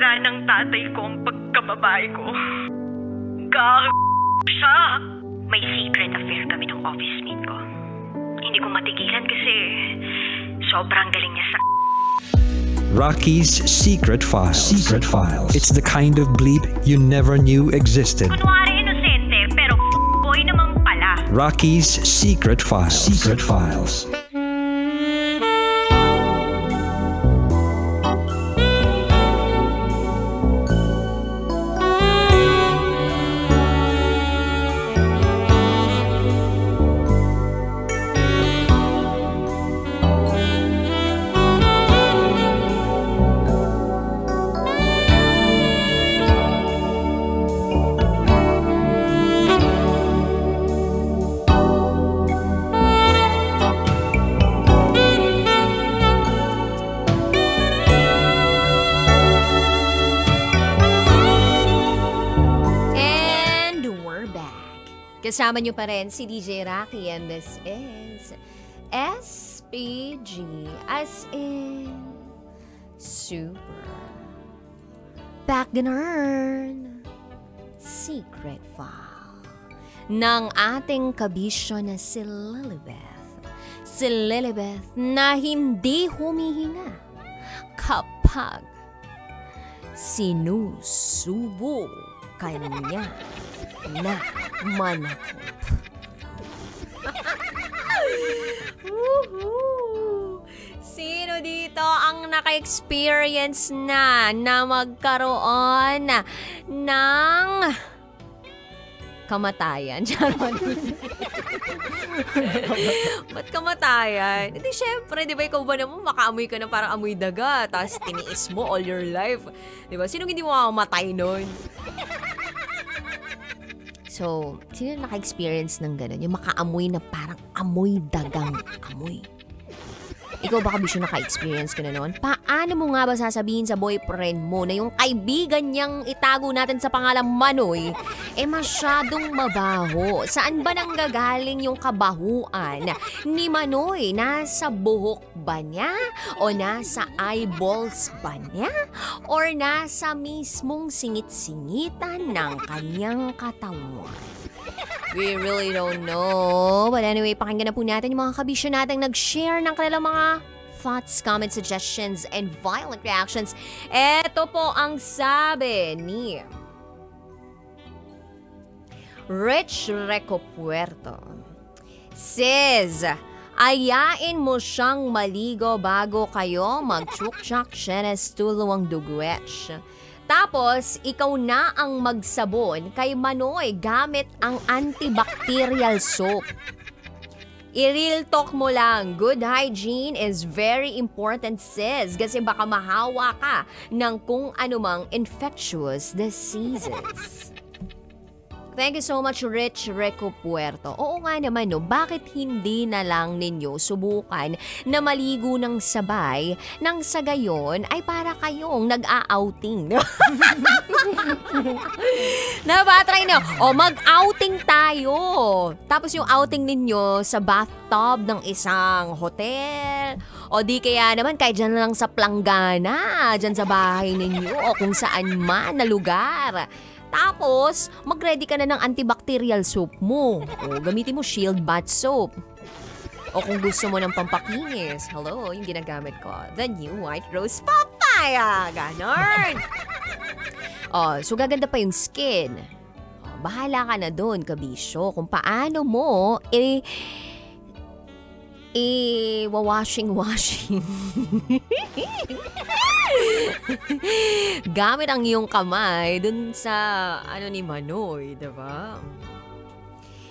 sinira ng tatay ko ang pagkababae ko. Siya. May secret affair kami ng office mate ko. Hindi ko matigilan kasi sobrang galing niya sa... Rocky's Secret Files. Secret Files. It's the kind of bleep you never knew existed. Kunwari inosente, pero boy naman pala. Rocky's Secret Files. Secret Files. Kasama nyo pa rin si DJ Rocky and this is SPG as in Super Backganern Secret File ng ating kabisyo na si Lilibeth. Si Lilibeth na hindi humihinga kapag sinusubo kanya na manakop. Sino dito ang naka-experience na magkaroon ng kamatayan? Ba't kamatayan? Hindi, syempre, di ba ikaw ba naman makaamoy ka na parang amoy daga, tapos tiniis mo all your life. Di ba? Sinong hindi mo makamatay nun? So, sino naka-experience ng gano'n? Yung makaamoy na parang amoy dagang amoy. Ikaw ba kabisyo naka-experience ka na noon? Paano mo nga ba sasabihin sa boyfriend mo na yung kaibigan niyang itago natin sa pangalang Manoy masyadong mabaho? Saan ba nanggagaling yung kabahuan ni Manoy? Nasa buhok ba niya? O nasa eyeballs ba niya? Or nasa mismong singit-singitan ng kanyang katawan? We really don't know. But anyway, pakinggan na po natin yung mga kabisyo natin nag-share ng kanilang mga thoughts, comments, suggestions, and violent reactions. Ito po ang sabi ni Rich Recopuerto. Sis, ayain mo siyang maligo bago kayo mag-chuk-chak shenes tulong dugwech. Tapos, ikaw na ang magsabon kay Manoy gamit ang antibacterial soap. I-real talk mo lang, good hygiene is very important, sis. Kasi baka mahawa ka ng kung anumang infectious diseases. Thank you so much, Rich Recopuerto. Oo nga naman, no, bakit hindi na lang ninyo subukan na maligo ng sabay nang sa gayon ay para kayong nag-a-outing? Nabatry nyo, mag-outing tayo. Tapos yung outing ninyo sa bathtub ng isang hotel. O di kaya naman kahit dyan lang sa planggana, dyan sa bahay ninyo o kung saan man na lugar. Tapos, mag-ready ka na ng antibacterial soap mo. O gamitin mo Shield Bath Soap. O kung gusto mo ng pampakinis, hello, yung ginagamit ko, the new White Rose Papaya. Ganon. So gaganda pa yung skin. Bahala ka na doon, kabisyo, kung paano mo washing. Gamit ang iyong kamay dun sa ni Manoy, diba?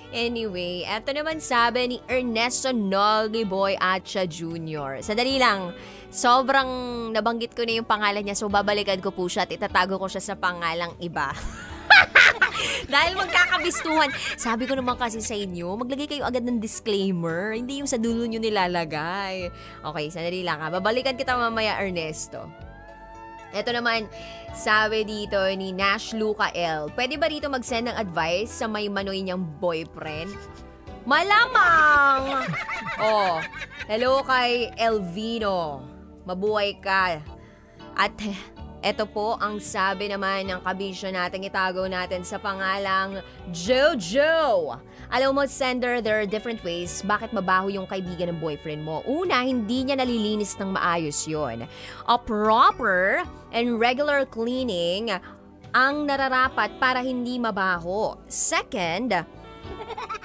Anyway, eto naman sabi ni Ernesto Nogiboy Acha Jr. Sadali lang, sobrang nabanggit ko na yung pangalan niya, so babalikan ko po siya at itatago ko siya sa pangalang iba. Dahil magkakabistuhan. Sabi ko naman kasi sa inyo, maglagay kayo agad ng disclaimer. Hindi yung sa dulo nyo nilalagay. Okay, sandali lang ha. Babalikan kita mamaya, Ernesto. Ito naman, sabi dito ni Nash Luca L. Pwede ba dito mag-send ng advice sa may Manoy niyang boyfriend? Malamang! Hello kay Elvino. Mabuhay ka. At Ito po ang sabi naman ng kabisyo natin, itago natin sa pangalang Jojo. Alam mo, sender, there are different ways bakit mabaho yung kaibigan ng boyfriend mo. Una, hindi niya nalilinis ng maayos yon. A proper and regular cleaning ang nararapat para hindi mabaho. Second,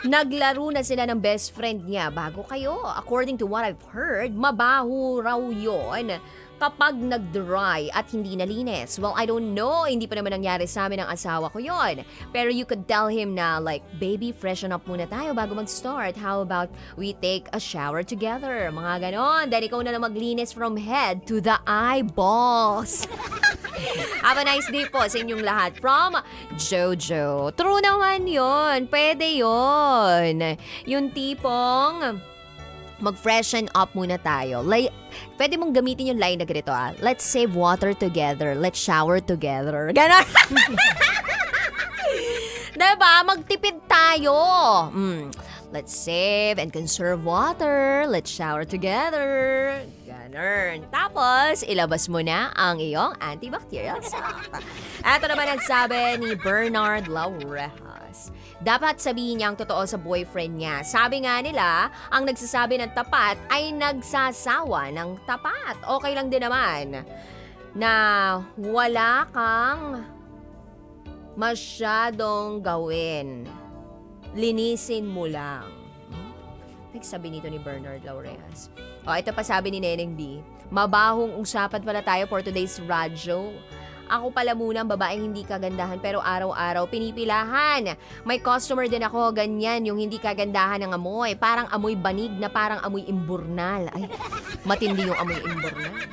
naglaro na sila ng best friend niya bago kayo. According to what I've heard, mabaho raw yon kapag nag-dry at hindi nalinis. Well, I don't know. Hindi pa naman nangyari sa amin ng asawa ko yon. Pero you could tell him na like, baby, freshen up muna tayo bago mag-start. How about we take a shower together? Mga ganon. Then ikaw na lang maglinis from head to the eyeballs. Have a nice day po sa inyong lahat. From Jojo. True naman yon. Pwede yon. Yung tipong mag-freshen up muna tayo. Pwede mong gamitin yung line na ganito Let's save water together. Let's shower together. Ganon. Diba? Magtipid tayo. Let's save and conserve water. Let's shower together. Ganon. Tapos, ilabas mo na ang iyong antibacterial soap. Ito naman ang sabi ni Bernard Laurejas. Dapat sabihin niya ang totoo sa boyfriend niya. Sabi nga nila, ang nagsasabi ng tapat ay nagsasawa ng tapat. Okay lang din naman na wala kang masyadong gawin. Linisin mo lang. Nagsabi nito ni Bernard Laureas. Ito pa sabi ni Neneng B. Mabahong usapan pala tayo for today's radyo. Ako pala muna ang babaeng hindi kagandahan pero araw-araw pinipilahan. May customer din ako, ganyan, yung hindi kagandahan ng amoy. Parang amoy banig na parang amoy imburnal. Ay, matindi yung amoy imburnal.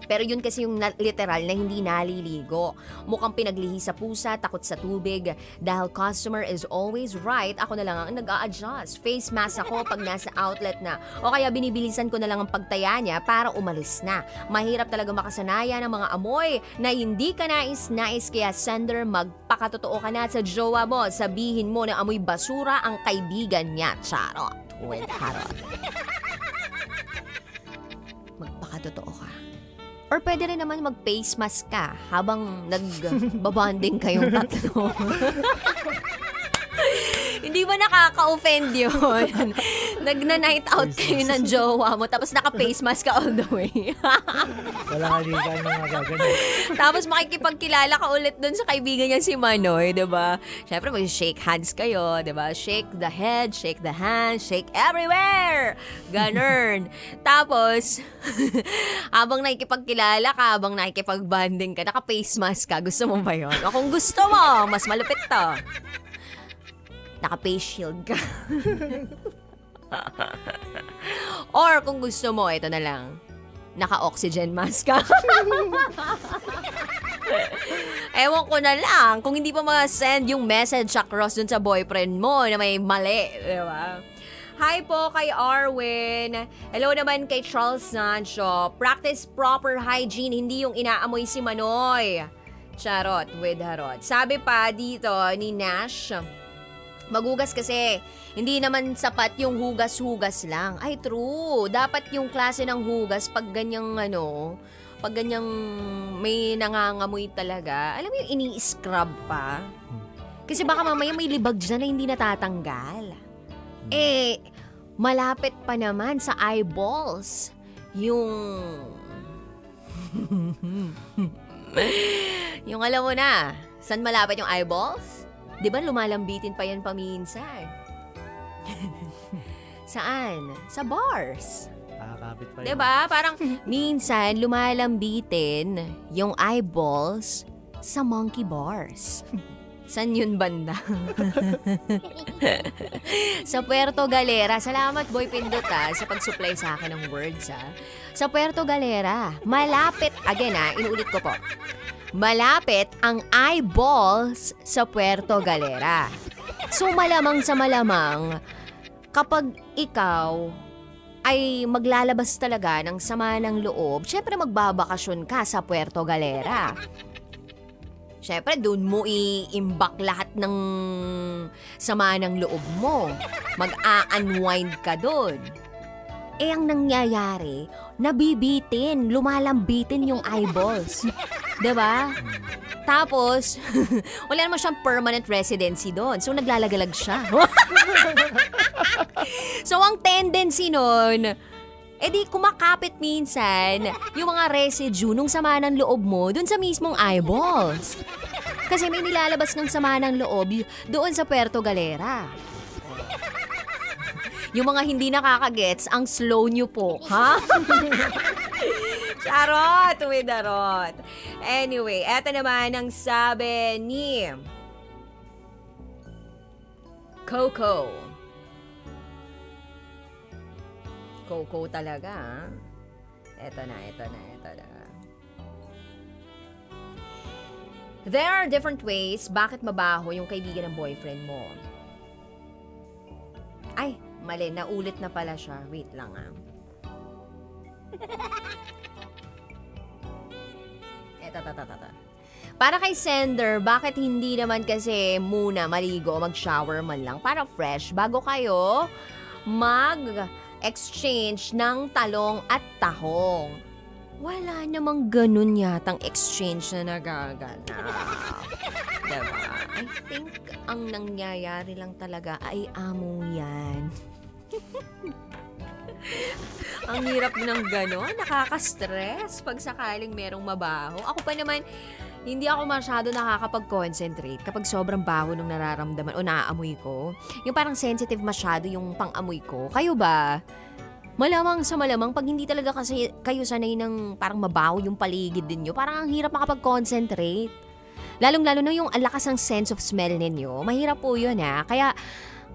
Pero yun kasi yung literal na hindi naliligo. Mukhang pinaglihi sa pusa, takot sa tubig. Dahil customer is always right, ako na lang ang nag-a-adjust. Face mask ako pag nasa outlet na. O kaya binibilisan ko na lang ang pagtaya niya para umalis na. Mahirap talaga makasanaya ng mga amoy na hindi ka nais-nais. Kaya sender, magpakatotoo ka na sa jowa mo. Sabihin mo na amoy basura ang kaibigan niya. Charot. With harot. Magpakatotoo ka. Or pwede rin naman mag-face mask ka habang nagbabanding kayong tatlo. Hindi ba nakaka-offend yun? Nagna-night out kayo ng jowa mo tapos naka-face mask ka all the way. Wala ka din ka nang magagano. Tapos makikipagkilala ka ulit dun sa kaibigan niya si Manoy, diba? Siyempre mag-shake hands kayo, diba? Shake the head, shake the hands, shake everywhere! Ganun. Tapos, habang nakikipagkilala ka, habang nakikipag-banding ka, naka-face mask ka, gusto mo ba yun? O kung gusto mo, mas malupit to. Naka-face shield ka. Or kung gusto mo, ito na lang. Naka-oxygen mask ka. Ewan ko na lang. Kung hindi pa ma-send yung message across dun sa boyfriend mo na may mali. Diba? Hi po kay Arwin. Hello naman kay Charles Sancho. Practice proper hygiene. Hindi yung inaamoy si Manoy. Charot with harot. Sabi pa dito ni Nash, magugas kasi, hindi naman sapat yung hugas-hugas lang. Ay, true. Dapat yung klase ng hugas pag ganyang pag ganyang may nangangamoy talaga. Alam mo yung ini-scrub pa? Kasi baka mamaya may libag dyan na hindi natatanggal. Eh, malapit pa naman sa eyeballs. Yung alam mo na, saan malapit yung eyeballs? Di ba lumalambitin pa yan paminsan? Saan? Sa bars. Kakapit pa yun. Di ba? Parang minsan lumalambitin yung eyeballs sa monkey bars. San yun banda? Sa Puerto Galera. Salamat, Boy Pindot sa pag-supply sa akin ng words Sa Puerto Galera. Malapit, again inuulit ko po. Malapit ang eyeballs sa Puerto Galera. So malamang sa malamang, kapag ikaw ay maglalabas talaga ng sama ng loob, syempre magbabakasyon ka sa Puerto Galera. Syempre doon mo i-imbak lahat ng sama ng loob mo. Mag-a-unwind ka doon. ang nangyayari, nabibitin, lumalambitin yung eyeballs. Diba? Tapos, wala naman siyang permanent residency doon. So, naglalagalag siya. So, ang tendency nun, edi kumakapit minsan yung mga residue nung sama ng loob mo dun sa mismong eyeballs. Kasi may nilalabas ng sama ng loob doon sa Puerto Galera. Yung mga hindi nakakagets, ang slow nyo po, ha? Charot with the rot. Anyway, eto naman ang sabi ni Coco. Coco talaga, ha? Eto na. There are different ways bakit mabaho yung kaibigan ng boyfriend mo. Ay, mali. Naulit na pala siya. Wait lang, ah. Eto. Para kay sender, bakit hindi naman kasi muna maligo, mag-shower man lang para fresh bago kayo mag-exchange ng talong at tahong? Wala namang ganun yatang exchange na nagaganap. Diba? I think ang nangyayari lang talaga ay amo yan. Ang hirap ng gano'n. Nakaka-stress pag sakaling merong mabaho. Ako pa naman, hindi ako masyado nakakapag-concentrate kapag sobrang baho nung nararamdaman o naaamoy ko. Yung parang sensitive masyado yung pang-amoy ko. Kayo ba? Malamang sa malamang, pag hindi talaga kasi kayo sanay ng parang mabaho yung paligid ninyo, parang ang hirap makapag-concentrate. Lalong-lalo na yung alakas ng sense of smell ninyo. Mahirap po yun, ha? Kaya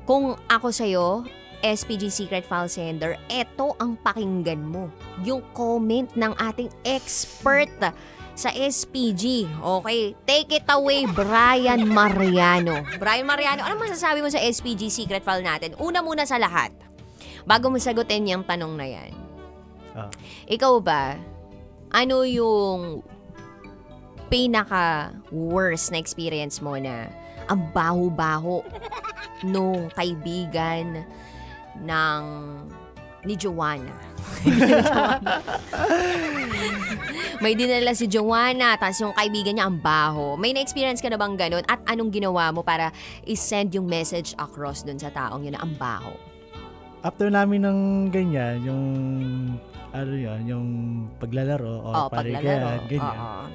kung ako sa'yo, SPG Secret File Sender, eto ang pakinggan mo. Yung comment ng ating expert sa SPG. Okay? Take it away, Brian Mariano. Brian Mariano, ano masasabi mo sa SPG Secret File natin? Una muna sa lahat, bago mo sagutin yung tanong na yan. Ikaw ba, ano yung pinaka-worst na experience mo na ang baho-baho nung kaibigan ni Joanna? May dinala si Joanna, tapos yung kaibigan niya ang baho. May na-experience ka na bang ganun? At anong ginawa mo para i-send yung message across dun sa taong yun na ang baho? After namin ng ganyan, yung yung paglalaro o parigayan, ganyan.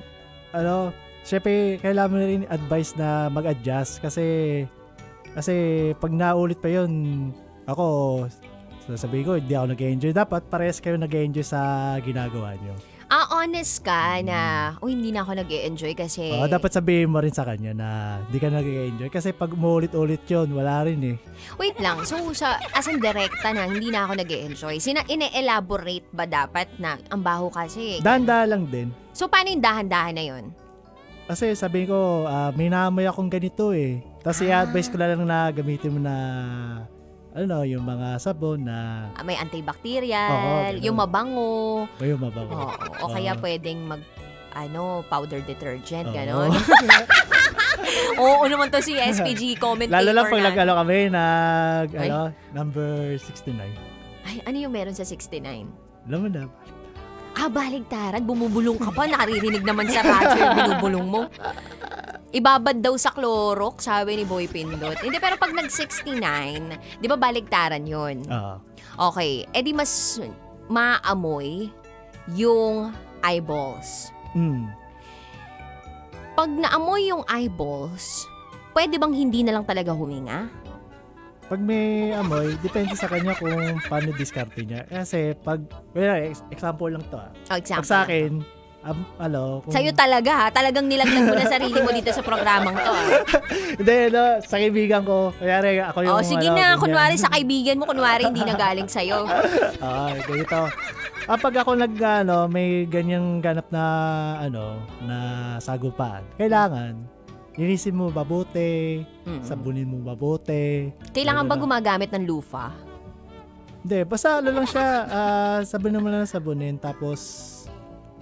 Syempre, kailangan mo rin advice na mag-adjust kasi pag naulit pa yun, ako, sasabihin ko, hindi ako nag-enjoy. Dapat parehas kayo nag-enjoy sa ginagawa nyo. Honest ka na, hindi na ako nag-e-enjoy kasi... dapat sabihin mo rin sa kanya na hindi ka nag-e-enjoy kasi pag umulit-ulit yun, wala rin eh. Wait lang, so as in direkta na, hindi na ako nag-e-enjoy. Ine-elaborate ba dapat na ang baho kasi? Dahan-dahan lang din. So paano yung dahan-dahan na yun? Kasi sabihin ko, may naamoy akong ganito eh. Tapos i-advise ko lang na gamitin mo na... yung mga sabon na... may antibacterial, yung mabango. Yung mabango. O kaya pwedeng powder detergent, gano'n. Oo naman to si SPG commentator. Lalo lang pag kami number 69. Ay, ano yung meron sa 69? Alam mo na. Baligtaran. Bumubulong ka pa. Naririnig naman sa radyo yung binubulong mo. Ibabad daw sa Clorox, sabi ni Boy Pindot. Hindi, pero pag nag-69, di ba baligtaran yun? Okay, edi mas maamoy yung eyeballs. Pag naamoy yung eyeballs, pwede bang hindi na lang talaga huminga? Pag may amoy, depende sa kanya kung paano diskarte niya. Kasi pag, example lang to Example. Pag sa akin, sa'yo talaga talagang nilaglag mo na sarili mo dito sa programang to Hindi, sa kaibigan ko, kaya ako yung... sige na, kunwari sa kaibigan mo, kunwari hindi na galing sa'yo. Ganito. Pag ako may ganyang ganap na, na sagupaan, kailangan, linisin mo mabuti, sabunin mo mabuti. Kailangan ba gumagamit ng lufa? Hindi, basta lang siya, sabunin mo lang sabunin, tapos...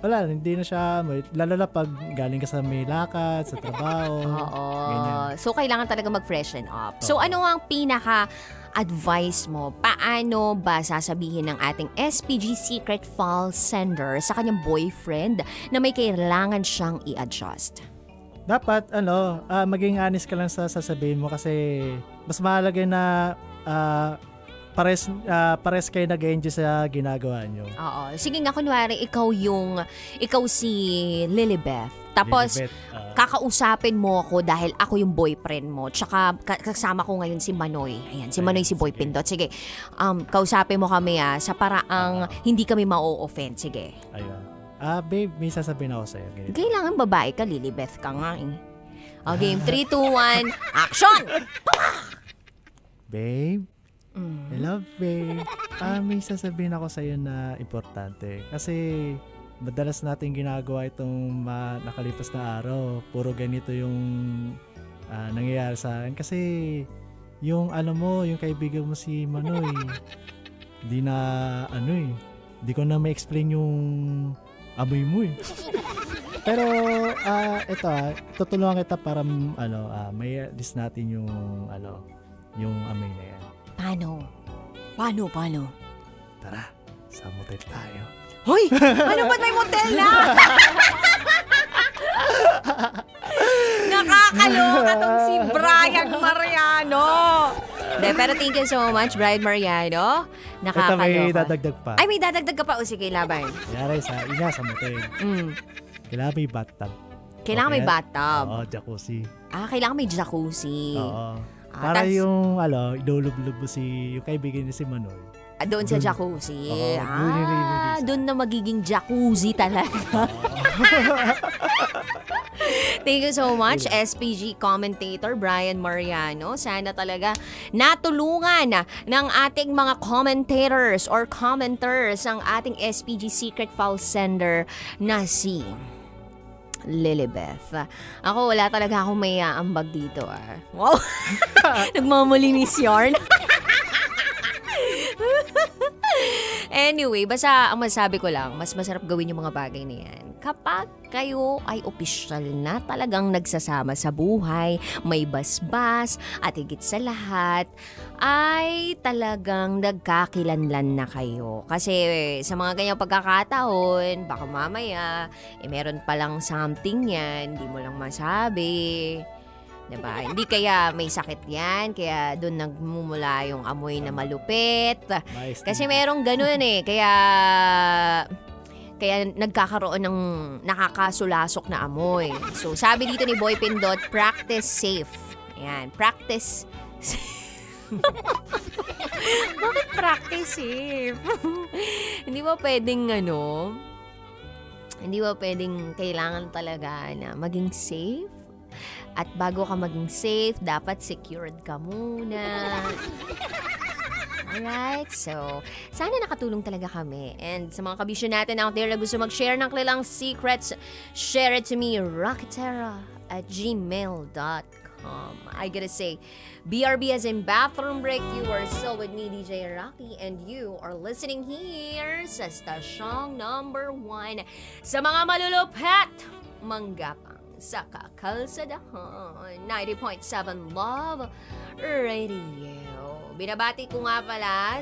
Wala, hindi na siya, lalo na pag galing ka sa may lakad, sa trabaho. Ganyan. So, kailangan talaga mag-freshen up. So, ano ang pinaka advice mo, paano ba sasabihin ng ating SPG secret file sender sa kanyang boyfriend na may kailangan siyang i-adjust? Dapat, maging honest ka lang sa sasabihin mo kasi mas mahalaga na pares kayo nag-enjoy sa ginagawa nyo. Oo. Sige nga, kunwari, ikaw si Lilibeth. Tapos, kakausapin mo ako dahil ako yung boyfriend mo. Tsaka, kasama ko ngayon si Manoy. Ayan, si Manoy si Boy Pindot. Sige, kausapin mo kami sa paraang hindi kami ma-o-offend. Sige. Ayun. Babe, may sasabihin ako sa'yo. Ganito. Kailangan babae ka, Lilibeth ka nga eh. Game 3, 2, 1, action! Babe, I love babe. May sasabihin ako sa'yo na importante. Kasi madalas natin ginagawa itong nakalipas na araw. Puro ganito yung nangyayari sa akin. Kasi yung yung kaibigan mo si Manoy, di ko na ma-explain yung amoy mo eh. Pero ito tutulungan kita para may list natin yung yung amoy na yan. Paano? Tara, sa motel tayo. Hoy! Ano ba may motel na? Nakakaloka tong si Brian Mariano. Pero thank you so much, Brian Mariano. Nakakaloka. Ito may dadagdag pa. Ay, may dadagdag ka pa. O sige, laban. Kaya sa motel. Kailangan may bathtub. Kailangan may bathtub. Oo, jacuzzi. Kailangan may jacuzzi. Oo. Para yung, idulublob mo yung kaibigan niya si Manoy. Doon sa jacuzzi. Oo, doon na magiging jacuzzi talaga. Thank you so much, SPG commentator Brian Mariano. Sana talaga natulungan ng ating mga commentators or commenters ang ating SPG secret file sender na si Lilibeth. Ako, wala talaga akong may ambag dito. Wow! Nagmamalinis yarn. Anyway, basta ang masabi ko lang, mas masarap gawin yung mga bagay na yan kapag kayo ay opisyal na talagang nagsasama sa buhay, may basbas, at higit sa lahat, ay talagang nagkakilanlan na kayo. Kasi sa mga ganyang pagkakataon, baka mamaya, meron palang something yan, hindi mo lang masabi. Diba? Hindi kaya may sakit yan, kaya doon nagmumula yung amoy na malupit. Kasi merong ganun kaya nagkakaroon ng nakakasulasok na amoy. So, sabi dito ni Boy Pindot, practice safe. Ayan, practice safe. Bakit practice safe? Hindi ba pwedeng kailangan talaga na maging safe? At bago ka maging safe, dapat secured ka muna. Alright, so sana nakatulong talaga kami. And sa mga kabisyo natin out there na gusto mag-share ng kanilang secrets, share it to me, rocketera@gmail.com. I gotta say, BRB as in bathroom break, you are still with me, DJ Rocky, and you are listening here sa stasyong number 1 sa mga malulupet, manggapang sa kakalsadahan, 90.7 Love Radio. Binabati ko nga pala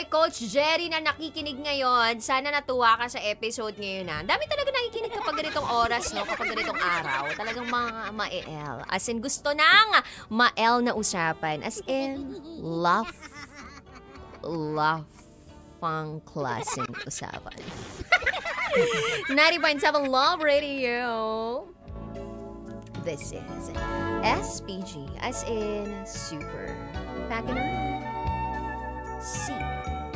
Coach Jerry na nakikinig ngayon. Sana natuwa ka sa episode ngayon na. Dami talaga nakikinig kapag ganitong oras, no? Kapag ganitong araw. Talagang mga ma-el. As in, gusto nang ma-el na usapan. As in, pang klaseng usapan. 90.7 Love Radio. This is SPG, as in Super Paginer Secret